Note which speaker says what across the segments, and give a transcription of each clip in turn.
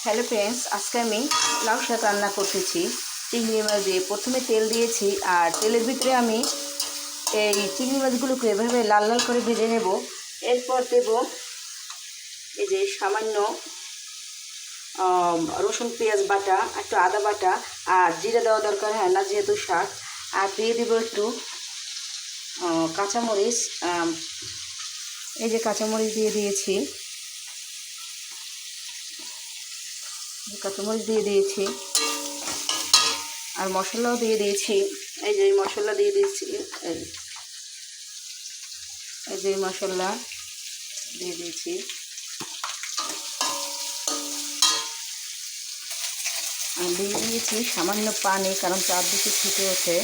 Speaker 1: Hello friends, আজকে আমি লাউ শাক রান্না করতেছি চিংড়ি মাছ দিয়ে। প্রথমে তেল দিয়েছি আর তেলের ভিতরে আমি এই চিংড়ি মাছগুলোকে এভাবে লাল লাল করে ভেজে নেব। এরপর দেব এই যে সামান্য রসুন পেঁয়াজ বাটা, একটু আদা বাটা আর জিরে দেওয়া দরকার হয় না যেহেতু শাক। আর দিয়ে দেবো একটু কাঁচামরিচ, এই যে কাঁচামরিচ দিয়ে দিয়েছি, কাঁচামরিচ দিয়ে দিয়েছি আর মশলাও দিয়ে দিয়েছি। এই যে মশলা দিয়ে দিয়েছি, এই যে মশলা দিয়ে দিয়েছি। আর দিয়ে দিয়েছি সামান্য পানি, কারণ চারদিকে ফুটে ওঠে।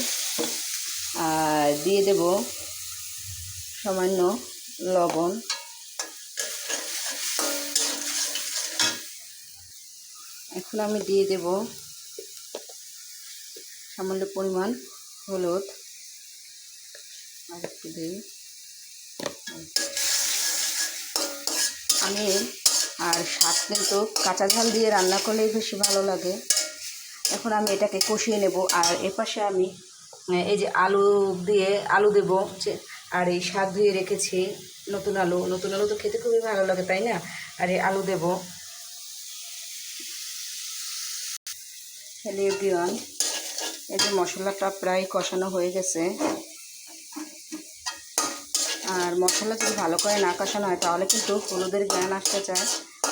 Speaker 1: আর দিয়ে দেব সামান্য লবণ। এখন আমি দিয়ে দেব সামান্য পরিমাণ হলুদ, আর একটু দিই আমি। আর শাক কিন্তু কাঁচা ঝাল দিয়ে রান্না করলেই বেশি ভালো লাগে। এখন আমি এটাকে কষিয়ে নেব। আর এপাশে আমি এই যে আলু দেব, আর এই শাক ধুয়ে রেখেছি নতুন আলু তো খেতে খুবই ভালো লাগে, তাই না? আর এই আলু দেব। হ্যালো এভরিওয়ান, এই যে মশলাটা প্রায় কষানো হয়ে গেছে। আর মশলা যদি ভালো করে না কষানো হয় তাহলে কিন্তু হলুদের জ্ঞান আসতে চায়,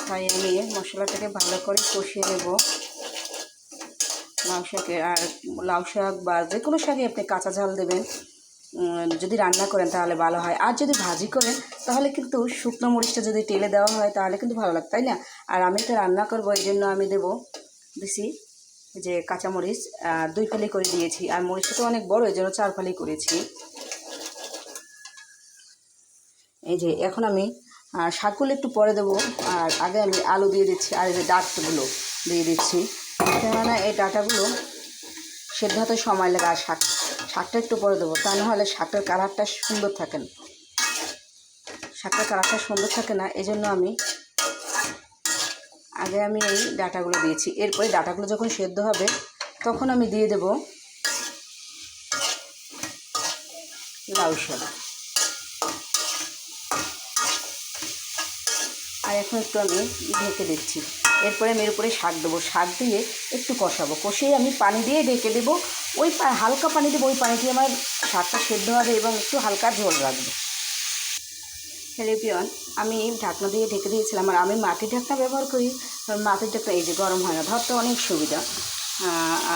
Speaker 1: তাই আমি মশলাটাকে ভালো করে কষিয়ে নেব লাউ শাকে। আর লাউ শাক বা যে কোনো শাকে আপনি কাঁচা ঝাল দেবেন যদি রান্না করেন তাহলে ভালো হয়। আর যদি ভাজি করেন তাহলে কিন্তু শুকনো মরিচটা যদি তেলে দেওয়া হয় তাহলে কিন্তু ভালো লাগে, তাই না? আর আমি তো রান্না করবো, এই জন্য আমি দিছি যে কাঁচামরিচ 2 ফালি করে দিয়েছি। আর মরিচটা তো অনেক বড়, এই জন্য 4 ফালি করেছি। এই যে এখন আমি শাকগুলো একটু পরে দেবো, আর আগে আমি আলু দিয়ে দিচ্ছি। আর এই যে ডাঁটাগুলো দিয়ে দিচ্ছি, কেননা এই ডাঁটাগুলো সেদ্ধ হতে সময় লাগে। আর শাকটা একটু পরে দেবো, তা নাহলে শাকের কালারটা সুন্দর থাকে না, এই জন্য আমি আগে এই ডাঁটাগুলো দিয়েছি। এরপরে ডাঁটাগুলো যখন সেদ্ধ হবে তখন আমি দিয়ে দেব লাউ শাক। আর এখন একটু আমি ঢেকে দিচ্ছি। এরপরে আমি এর উপরে শাক দেবো, শাক দিয়ে একটু কষাবো, কষিয়ে আমি পানি দিয়ে ঢেকে দেবো। ওই হালকা পানি দেবো, ওই পানিটি আমার শাকটা সেদ্ধ হবে এবং একটু হালকা ঝোল রাখবো। হ্যালো এভরিওয়ান, আমি ঢাকনা দিয়ে ঢেকে দিয়েছিলাম। আর আমি মাটির ঢাকনা ব্যবহার করি, কারণ মাটির ঢাকনা এই যে গরম হয় না, ধরতে অনেক সুবিধা।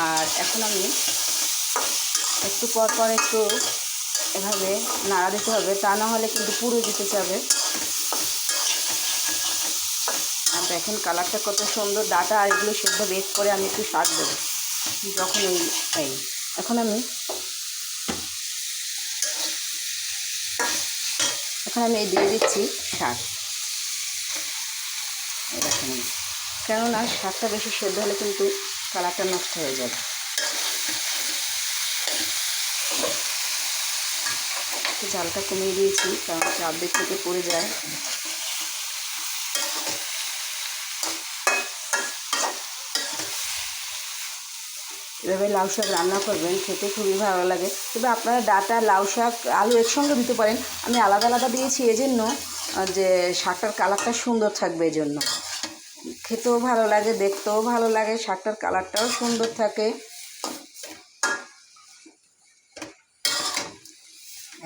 Speaker 1: আর এখন আমি একটু পর একটু এভাবে নাড়া দিতে হবে, তা না হলে কিন্তু পুড়ে যেতে যাবে। আর দেখেন কালারটা কত সুন্দর। ডাঁটা আর এগুলো সেদ্ধ বেশ করে আমি একটু শাক দেবো যখন এখন আমি দিয়ে দিচ্ছি শাক। দেখেন, কেননা শাকটা বেশি সেদ্ধ হলে কিন্তু কালারটা নষ্ট হয়ে যাবে। একটু জালটা কমিয়ে দিয়েছি, কারণ চারদিক থেকে পড়ে যায়। এভাবে লাউ শাক রান্না করবেন, খেতে খুবই ভালো লাগে। তবে আপনারা ডাঁটা, লাউ শাক, আলু একসঙ্গে দিতে পারেন। আমি আলাদা আলাদা দিয়েছি এজন্য যে শাকটার কালারটা সুন্দর থাকবে, এজন্য খেতেও ভালো লাগে, দেখতেও ভালো লাগে, শাকটার কালারটাও সুন্দর থাকে।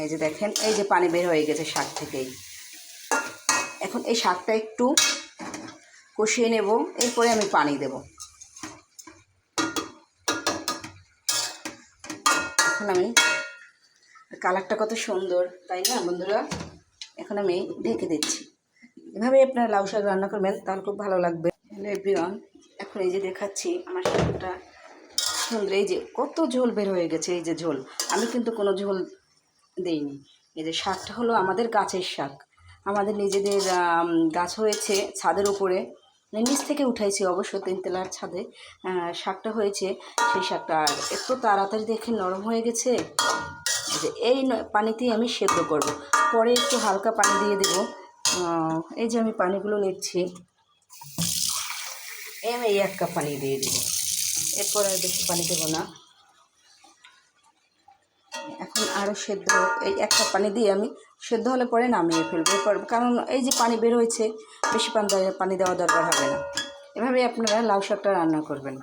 Speaker 1: এই যে দেখেন, এই যে পানি বের হয়ে গেছে শাক থেকেই। এখন এই শাকটা একটু কষিয়ে নেব, এরপরে আমি পানি দেব। এখন আমি কালারটা কত সুন্দর, তাই না বন্ধুরা? এখন আমি ঢেকে দিচ্ছি। এভাবে আপনারা লাউ শাক রান্না করবেন, তাহলে খুব ভালো লাগবে। হ্যালো এভরিওয়ান, এখন এই যে দেখাচ্ছি আমার শাকটা সুন্দর। এই যে কত ঝোল বের হয়ে গেছে, এই যে ঝোল, আমি কিন্তু কোনো ঝোল দেইনি। এই যে শাকটা হলো আমাদের গাছের শাক, আমাদের নিজেদের গাছ হয়েছে ছাদের উপরে, নিচ থেকে উঠাইছি অবশ্য, 3 তলার ছাদে শাকটা হয়েছে। সেই শাকটা আর একটু তাড়াতাড়ি দেখে নরম হয়ে গেছে। যে এই পানিতেই আমি সেদ্ধ করব, পরে একটু হালকা পানি দিয়ে দেব। এই যে আমি পানিগুলো নিচ্ছি, আমি এই 1 কাপ পানি দিয়ে দেবো, এরপর আর বেশি পানি দেবো না। এখন আরও সেদ্ধ, এই 1 কাপ পানি দিয়ে আমি সেদ্ধ হলে পরে নামিয়ে ফেলবো, কারণ এই যে পানি বের হয়েছে, বেশি পানি দেওয়া দরকার হবে না। এভাবেই আপনারা লাউ শাকটা রান্না করবেন।